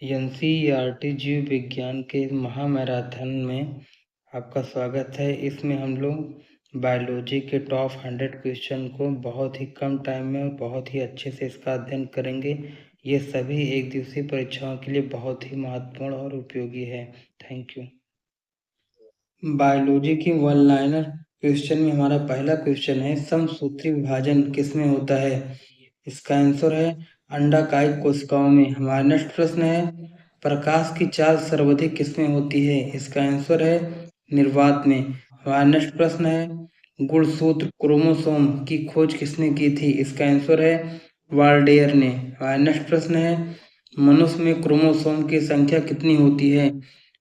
NCERT जीव विज्ञान के महामैराथन में आपका स्वागत है। इसमें हम लोग बायोलॉजी के टॉप 100 क्वेश्चन को बहुत ही कम टाइम में और बहुत ही अच्छे से इसका अध्ययन करेंगे। ये सभी एक दिवसीय परीक्षाओं के लिए बहुत ही महत्वपूर्ण और उपयोगी है। Thank you. बायोलॉजी की वन लाइनर क्वेश्चन में हमारा पहला क्वेश्चन है, समसूत्री विभाजन किसमें होता है? इसका आंसर है अंडाकाय कोशिकाओं में। हमारा नेक्स्ट प्रश्न है, प्रकाश की चाल सर्वाधिक किसमें होती है? इसका आंसर है निर्वात में। हमारा नेक्स्ट प्रश्न है, गुणसूत्र क्रोमोसोम की खोज किसने की थी? इसका आंसर है वाल्डेयर ने। हमारा नेक्स्ट प्रश्न है, मनुष्य में क्रोमोसोम की संख्या कितनी होती है?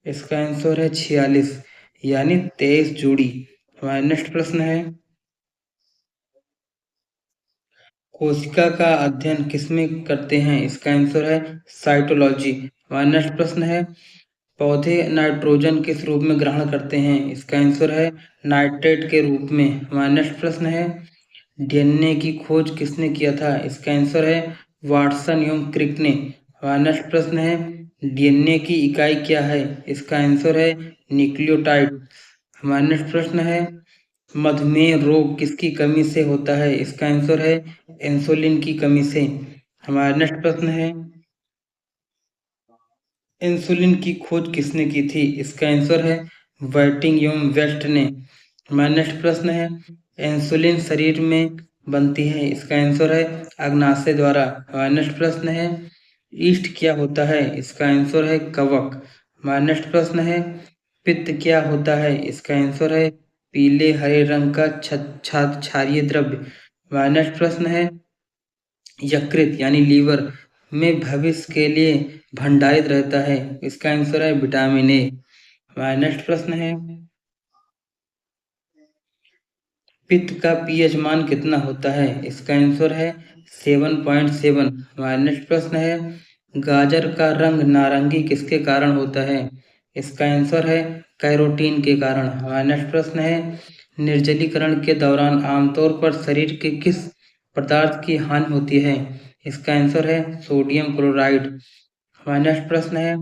इसका आंसर है 46 यानी 23 जोड़ी। हमारा नेक्स्ट प्रश्न है, कोशिका का अध्ययन किसमें करते हैं? इसका आंसर है साइटोलॉजी। हमारा नेक्स्ट प्रश्न है, पौधे नाइट्रोजन किस रूप में ग्रहण करते हैं? इसका आंसर है नाइट्रेट के रूप में। हमारा नेक्स्ट प्रश्न है, डीएनए की खोज किसने किया था? इसका आंसर है वाटसन एवं क्रिक ने। हमारा नेक्स्ट प्रश्न है, डीएनए की इकाई क्या है? इसका आंसर है न्यूक्लियोटाइड। हमारा नेक्स्ट प्रश्न है, मधुमेह रोग किसकी कमी से होता है? इसका आंसर है इंसुलिन की कमी से। हमारा नेक्स्ट प्रश्न है, इंसुलिन की खोज किसने की थी? इसका आंसर है वाइटिंग एवं वेस्ट ने। हमारा नेक्स्ट प्रश्न है, इंसुलिन शरीर में बनती है। इसका आंसर है अग्नाशय द्वारा। हमारा नेक्स्ट प्रश्न है, ईस्ट क्या होता है? इसका आंसर है कवक। हमारा नेक्स्ट प्रश्न है, पित्त क्या होता है? इसका आंसर है पीले हरे रंग का क्षारीय द्रव्य। हमारा नेक्स्ट प्रश्न है, यकृत यानी लीवर में भविष्य के लिए भंडारित रहता है। इसका आंसर है विटामिन ए। हमारा नेक्स्ट प्रश्न है, पित्त का पीएच मान कितना होता है? इसका आंसर है 7.7। हमारा नेक्स्ट प्रश्न है, गाजर का रंग नारंगी किसके कारण होता है? इसका आंसर है कैरोटीन के कारण। हमारा नेक्स्ट प्रश्न है, निर्जलीकरण के दौरान आमतौर पर शरीर के किस पदार्थ की हानि होती है? इसका आंसर है सोडियम क्लोराइड। हमारा नेक्स्ट प्रश्न है,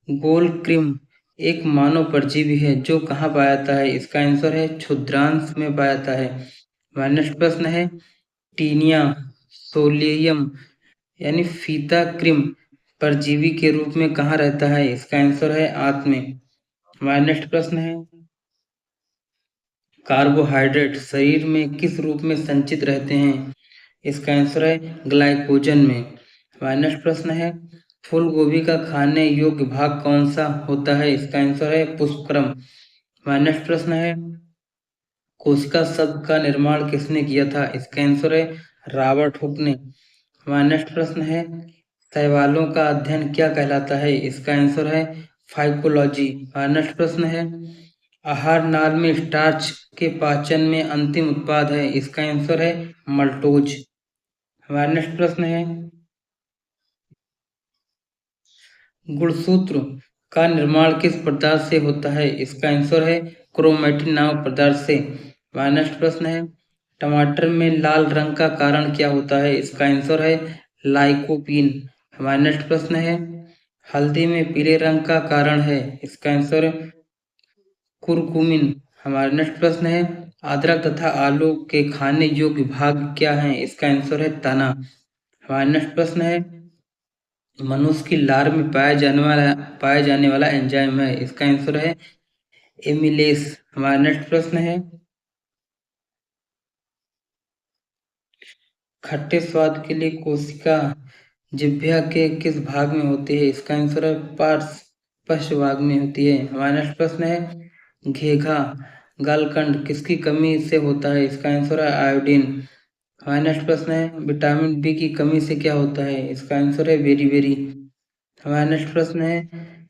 गोलक्रिम एक मानव परजीवी है जो कहाँ पाया जाता है? इसका आंसर है क्षुद्रांश में पाया जाता है। हमारा नेक्स्ट प्रश्न है, टीनिया सोलियम यानी फीता क्रिम परजीवी के रूप में कहाँ रहता है? इसका आंसर है आंत में। हमारा नेक्स्ट प्रश्न है, कार्बोहाइड्रेट शरीर में किस रूप में संचित रहते हैं? इसका आंसर है ग्लाइकोजन में। हमारा नेक्स्ट प्रश्न है, फूल गोभी का खाने योग्य भाग कौन सा होता है? इसका आंसर है पुष्पक्रम। हमारा नेक्स्ट प्रश्न है, कोशिका शब्द का निर्माण किसने किया था? इसका आंसर है रॉबर्ट हुक ने। हमारा नेक्स्ट प्रश्न है, शैवालों का अध्ययन क्या कहलाता है? इसका आंसर है फाइकोलॉजी। हमारा नेक्स्ट प्रश्न है, आहार नाल में स्टार्च के पाचन में अंतिम उत्पाद है। इसका आंसर है मल्टोज। हमारा नेक्स्ट प्रश्न है, गुणसूत्र का निर्माण किस पदार्थ से होता है? इसका आंसर है क्रोमैटिन नामक पदार्थ से। हमारा नेक्स्ट प्रश्न है, टमाटर में लाल रंग का कारण क्या होता है? इसका आंसर है लाइकोपीन। हमारा नेक्स्ट प्रश्न है, हल्दी में पीले रंग का कारण है? इसका आंसर है कुरकुमिन। हमारा नेक्स्ट प्रश्न है, अदरक तथा आलू के खाने योग्य भाग क्या है? इसका आंसर है तना। हमारा नेक्स्ट प्रश्न है, मनुष्य की लार में पाया जाने वाला एंजाइम है? इसका आंसर है एमिलेस। हमारा नेक्स्ट प्रश्न है, खट्टे स्वाद के लिए कोशिका जिह्वा के किस भाग में होती है? इसका आंसर है पश्च भाग में होती है। हमारा नेक्स्ट प्रश्न है, घेघा गालकंड किसकी कमी से होता है? इसका आंसर है आयोडीन। हमारा नेक्स्ट प्रश्न है, विटामिन बी की कमी से क्या होता है? इसका आंसर है बेरी। हमारा नेक्स्ट प्रश्न है,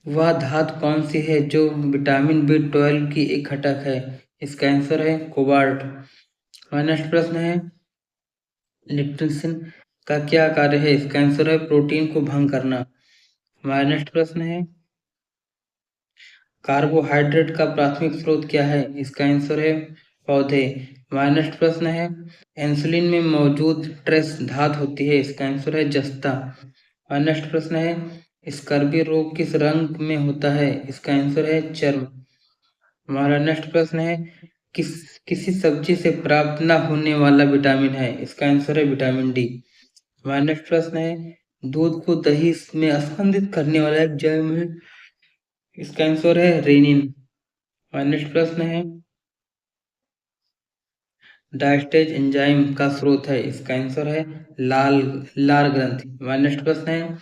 वह धातु कौन सी है जो विटामिन B12 की एक घटक है? इसका आंसर है कोबाल्ट। हमारा नेक्स्ट प्रश्न है, लिप्टोप्सिन का क्या कार्य है? इसका आंसर है प्रोटीन को भंग करना। हमारा नेक्स्ट प्रश्न है, कार्बोहाइड्रेट का प्राथमिक स्रोत क्या है? इसका आंसर है पौधे। हमारा नेक्स्ट प्रश्न है, इंसुलिन में मौजूद ट्रेस धातु होती है? इसका आंसर है जस्ता। हमारा नेक्स्ट प्रश्न है, स्कर्वी रोग किस रंग में होता है? इसका आंसर है चर्म। हमारा नेक्स्ट प्रश्न है, किस किसी सब्जी से प्राप्त न होने वाला विटामिन है? इसका आंसर है विटामिन डी। हमारा नेक्स्ट प्रश्न है, दूध को दही में स्पंदित करने वाला एक जैव है? इसका आंसर है रेनिन। हमारा नेक्स्ट प्रश्न है, डायस्टेज एंजाइम का स्रोत है? इसका आंसर है लाल लार ग्रंथि। हमारा नेक्स्ट प्रश्न है,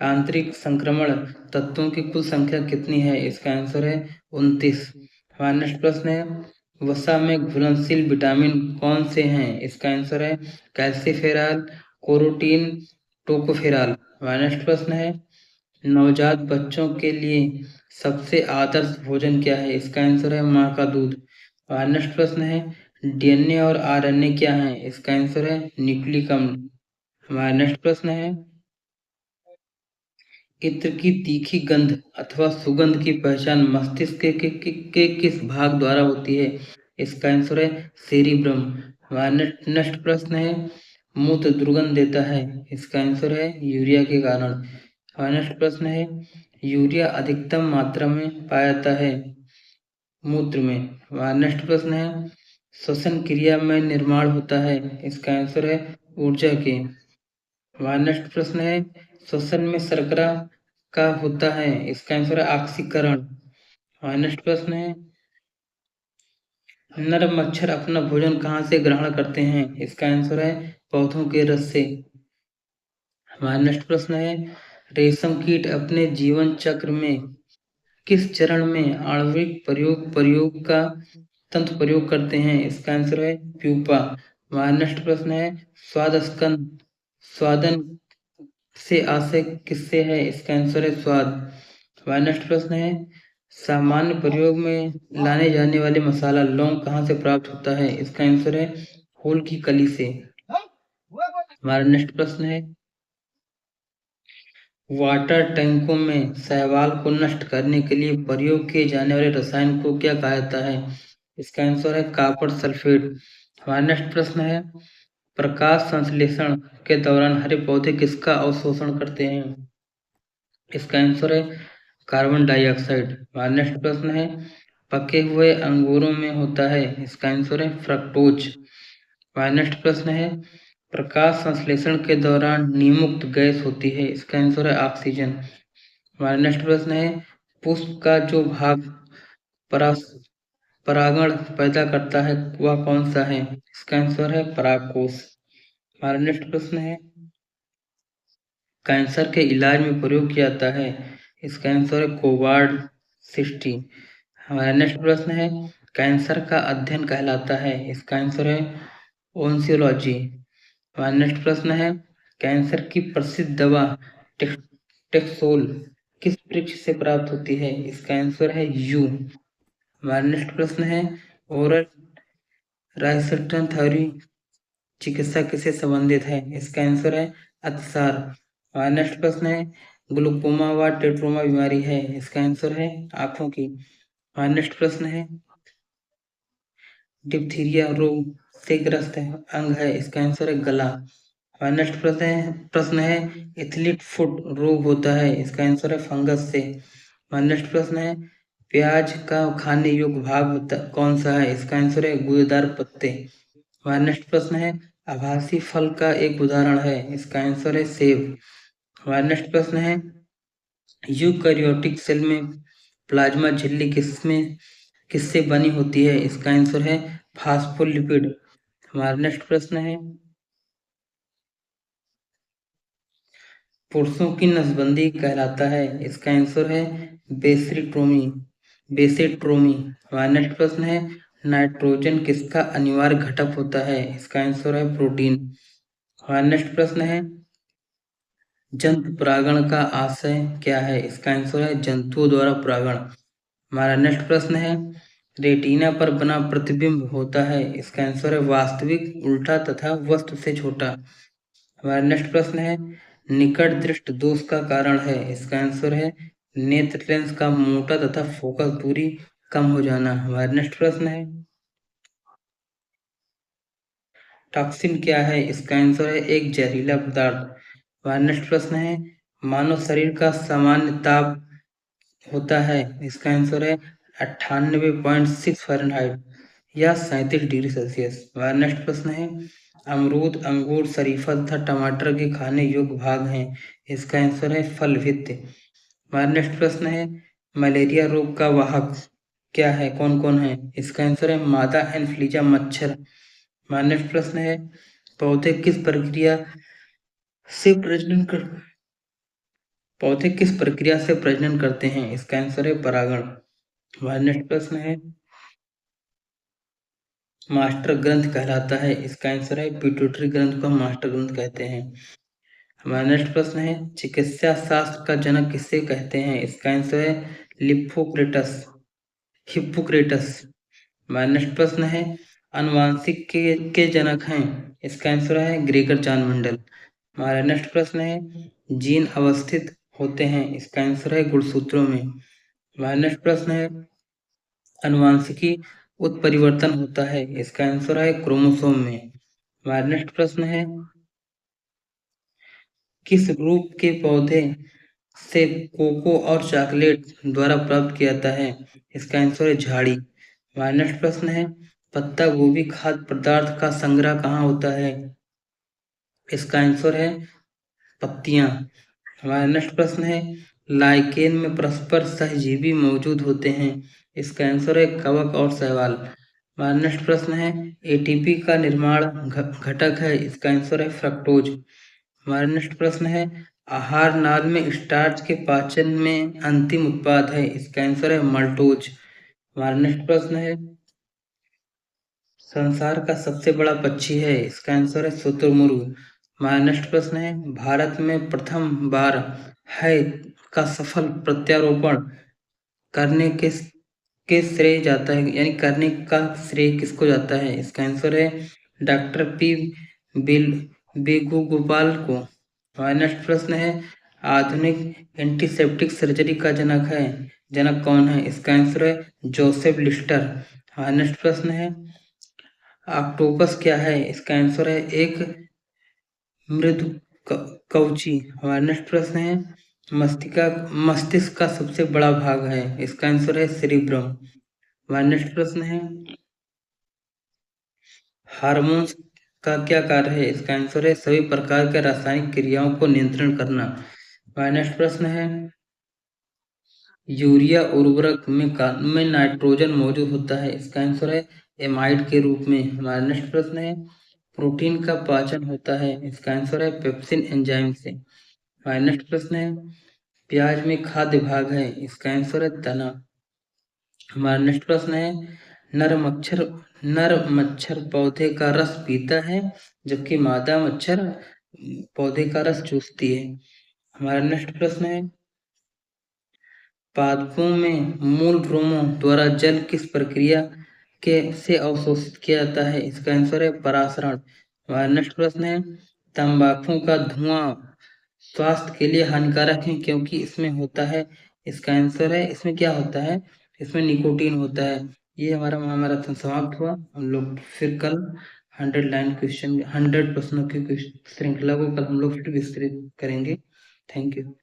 आंतरिक संक्रमण तत्वों की कुल संख्या कितनी है? इसका आंसर है 29। हमारा नेक्स्ट प्रश्न है, वसा में घुलनशील विटामिन कौन से हैं? इसका आंसर है कैल्सीफेरॉल, कैरोटीन, टोकोफेरॉल। हमारा नेक्स्ट प्रश्न है, नवजात बच्चों के लिए सबसे आदर्श भोजन क्या है? इसका आंसर है माँ का दूध। और नेक्स्ट प्रश्न है, डीएनए और आरएनए क्या है? इसका आंसर है न्यूक्लिक अम्ल। हमारा नेक्स्ट प्रश्न है, इत्र की तीखी गंध अथवा सुगंध की पहचान मस्तिष्क के किस भाग द्वारा होती है? इसका आंसर है सेरिब्रम। हमारा नेक्स्ट प्रश्न है, मूत्र दुर्गंध देता है? इसका आंसर है यूरिया के कारण। हमारा नेक्स्ट प्रश्न है, यूरिया अधिकतम मात्रा में पाया जाता है मूत्र में। हमारा नेक्स्ट प्रश्न है, श्वसन क्रिया में निर्माण होता है? इसका आंसर है ऊर्जा के। हमारा नेक्स्ट प्रश्न है, श्वसन में शर्करा का होता है? इसका आंसर है ऑक्सीकरण। हमारा नेक्स्ट प्रश्न है, नर मच्छर अपना भोजन कहाँ से ग्रहण करते हैं? इसका आंसर है पौधों के रस से। हमारा नेक्स्ट प्रश्न है, रेशम कीट अपने जीवन चक्र में किस चरण में आणविक प्रयोग प्रयोग का तंत्र प्रयोग करते हैं? इसका आंसर है प्यूपा। हमारा नेक्स्ट प्रश्न है, स्वाद स्कंद स्वादन से आशय किससे है? इसका आंसर है स्वाद। हमारा नेक्स्ट प्रश्न है, सामान्य प्रयोग में लाने जाने वाले मसाला लौंग कहाँ से प्राप्त होता है? इसका आंसर है फूल की कली से। हमारा नेक्स्ट प्रश्न है, वाटर टैंकों में शैवाल को नष्ट करने के लिए प्रयोग किए जाने वाले रसायन को क्या कहा जाता है? इसका आंसर है कॉपर सल्फेट। हमारा नेक्स्ट प्रश्न है, प्रकाश संश्लेषण के दौरान हरे पौधे किसका अवशोषण करते हैं? इसका आंसर है कार्बन डाइऑक्साइड। हमारा नेक्स्ट प्रश्न है, पके हुए अंगूरों में होता है? इसका आंसर है फ्रक्टोज। हमारा नेक्स्ट प्रश्न है, प्रकाश संश्लेषण के दौरान निमुक्त गैस होती है? इसका आंसर है ऑक्सीजन। हमारा नेक्स्ट प्रश्न है, पुष्प का जो भाग परागण पैदा करता है वह कौन सा है? इसका आंसर है परागकोश। हमारा नेक्स्ट प्रश्न है, कैंसर के इलाज में प्रयोग किया जाता है? इसका आंसर है कोबार्ड 60। हमारा नेक्स्ट प्रश्न है, कैंसर का अध्ययन कहलाता है? इसका आंसर है ओन्सियोलॉजी। हमारा नेक्स्ट प्रश्न है, कैंसर की प्रसिद्ध दवा टेक्सोल किस वृक्ष से प्राप्त होती है? इसका आंसर है यू। हमारा नेक्स्ट प्रश्न है, ओरल राइसेप्टर थ्योरी चिकित्सा किससे संबंधित है? इसका आंसर है अतिसार। हमारा नेक्स्ट प्रश्न है, ग्लूकोमा व टेट्रोमा बीमारी है? इसका आंसर है आंखों की। हमारा नेक्स्ट प्रश्न है, डिप्थीरिया रोग से ग्रस्त अंग है? इसका आंसर है गला। हमारा नेक्स्ट प्रश्न है एथलीट फुट रोग होता है? इसका आंसर है फंगस से। हमारा नेक्स्ट प्रश्न है, प्याज का खाने योग्य भाग कौन सा है? इसका आंसर है गूदेदार पत्ते। हमारा नेक्स्ट प्रश्न है, आभासी फल का एक उदाहरण है? इसका आंसर है सेब। हमारा नेक्स्ट प्रश्न है, यूकैरियोटिक सेल में प्लाज्मा झिल्ली किससे बनी होती है? इसका आंसर है फास्फोलिपिड। हमारा नेक्स्ट प्रश्न है, पुरुषों की नसबंदी कहलाता है? इसका आंसर है बेसिट्रोमी बेसिट्रोमी। हमारा नेक्स्ट प्रश्न है, नाइट्रोजन किसका अनिवार्य घटक होता है? इसका आंसर है प्रोटीन। हमारा नेक्स्ट प्रश्न है, जंतु परागण का आशय क्या है? इसका आंसर है जंतुओं द्वारा परागण। हमारा नेक्स्ट प्रश्न है, रेटिना पर बना प्रतिबिंब होता है? इसका आंसर है वास्तविक, उल्टा तथा वस्तु से छोटा। हमारा नेक्स्ट प्रश्न है, निकट दृष्टि दोष का कारण है? इसका आंसर है नेत्र लेंस का मोटा तथा फोकस दूरी कम हो जाना। हमारा नेक्स्ट प्रश्न है, टॉक्सिन क्या है? इसका आंसर है एक जहरीला पदार्थ। हमारा नेक्स्ट प्रश्न है, मानव शरीर का सामान्य ताप होता है, इसका आंसर है 98.6 फ़ारेनहाइट या 37 डिग्री सेल्सियस। हमारा नेक्स्ट प्रश्न है, अमरूद, अंगूर, शरीफा तथा टमाटर के खाने योग्य भाग हैं, इसका आंसर है फल वित्त। हमारा नेक्स्ट प्रश्न है, मलेरिया रोग का वाहक क्या है, कौन कौन है, इसका आंसर है मादा एन्फ्लूएंजा मच्छर। हमारा नेक्स्ट प्रश्न है, पौधे किस प्रक्रिया से प्रजनन कर पौधे किस प्रक्रिया से प्रजनन करते हैं, इसका आंसर है परागण। हमारा नेक्स्ट प्रश्न है, मास्टर ग्रंथ कहलाता है, इसका आंसर है पिट्यूटरी ग्रंथ को हम मास्टर ग्रंथ कहते हैं। हमारा नेक्स्ट प्रश्न है, चिकित्सा शास्त्र का जनक किसे कहते हैं, इसका आंसर है लिपोक्रेटस हिप्पोक्रेटस। हमारा नेक्स्ट प्रश्न है, आनुवांशिक के जनक हैं, इसका आंसर है ग्रेगर चांद-मंडल। हमारा नेक्स्ट प्रश्न है, जीन अवस्थित होते हैं, इसका आंसर है गुणसूत्रों में। हमारा नेक्स्ट प्रश्न है, आनुवांशिकी उत्परिवर्तन होता है, इसका आंसर है क्रोमोसोम में। हमारा नेक्स्ट प्रश्न है, किस रूप के पौधे से कोको और चॉकलेट द्वारा प्राप्त किया जाता है, इसका आंसर है झाड़ी। हमारा नेक्स्ट प्रश्न है, पत्ता गोभी खाद्य पदार्थ का संग्रह कहाँ होता है, इसका आंसर है पत्तियां। हमारा नेक्स्ट प्रश्न है, लाइकेन में परस्पर सहजीवी मौजूद होते हैं, इसका आंसर है कवक और शैवाल। हमारा नेक्स्ट प्रश्न है, एटीपी का निर्माण घटक है, इसका आंसर है फ्रक्टोज। हमारा नेक्स्ट प्रश्न है, आहार नाल में स्टार्च के पाचन में अंतिम उत्पाद है, इसका आंसर है मल्टोज। हमारा नेक्स्ट प्रश्न है, संसार का सबसे बड़ा पक्षी है, इसका आंसर है शुतुरमुर्ग। हमारा नेक्स्ट प्रश्न है, भारत में प्रथम बार है का सफल प्रत्यारोपण करने के श्रेय जाता है, यानी करने का श्रेय किसको जाता है, इसका आंसर है डॉक्टर पी बिल बेगुगोपाल को। हमारा नेक्स्ट प्रश्न है, आधुनिक एंटीसेप्टिक सर्जरी का जनक कौन है, इसका आंसर है जोसेफ लिस्टर। हमारा नेक्स्ट प्रश्न है, ऑक्टोपस क्या है, इसका आंसर है एक मृदु कवची। हमारा नेक्स्ट प्रश्न है, मस्तिष्क का सबसे बड़ा भाग है, इसका आंसर है सेरिब्रम। हमारा नेक्स्ट प्रश्न है, हार्मोन्स का क्या कार्य है, इसका आंसर है सभी प्रकार के रासायनिक क्रियाओं को नियंत्रण करना। हमारा नेक्स्ट प्रश्न है, यूरिया उर्वरक में नाइट्रोजन मौजूद होता है, इसका आंसर है एमाइड के रूप में। हमारा नेक्स्ट प्रश्न है, प्रोटीन का पाचन होता है, इसका आंसर है पेप्सिन एंजाइम से। हमारा नेक्स्ट प्रश्न है, प्याज में खाद्य भाग है, इसका आंसर है तना। हमारा नेक्स्ट प्रश्न है, नर मच्छर पौधे का रस पीता है, जबकि मादा मच्छर पौधे का रस चूसती है। हमारा नेक्स्ट प्रश्न है, पादपों में मूल रोमों द्वारा जल किस प्रक्रिया से अवशोषित किया जाता है, इसका आंसर है परासरण। हमारा नेक्स्ट प्रश्न है, तंबाकू का धुआं स्वास्थ्य के लिए हानिकारक है क्योंकि इसमें होता है, इसका आंसर है इसमें क्या होता है, इसमें निकोटीन होता है। ये हमारा महामाराथन समाप्त हुआ। हम लोग फिर कल 100 प्रश्नों की श्रृंखला को कल हम लोग फिर विस्तृत करेंगे। Thank you.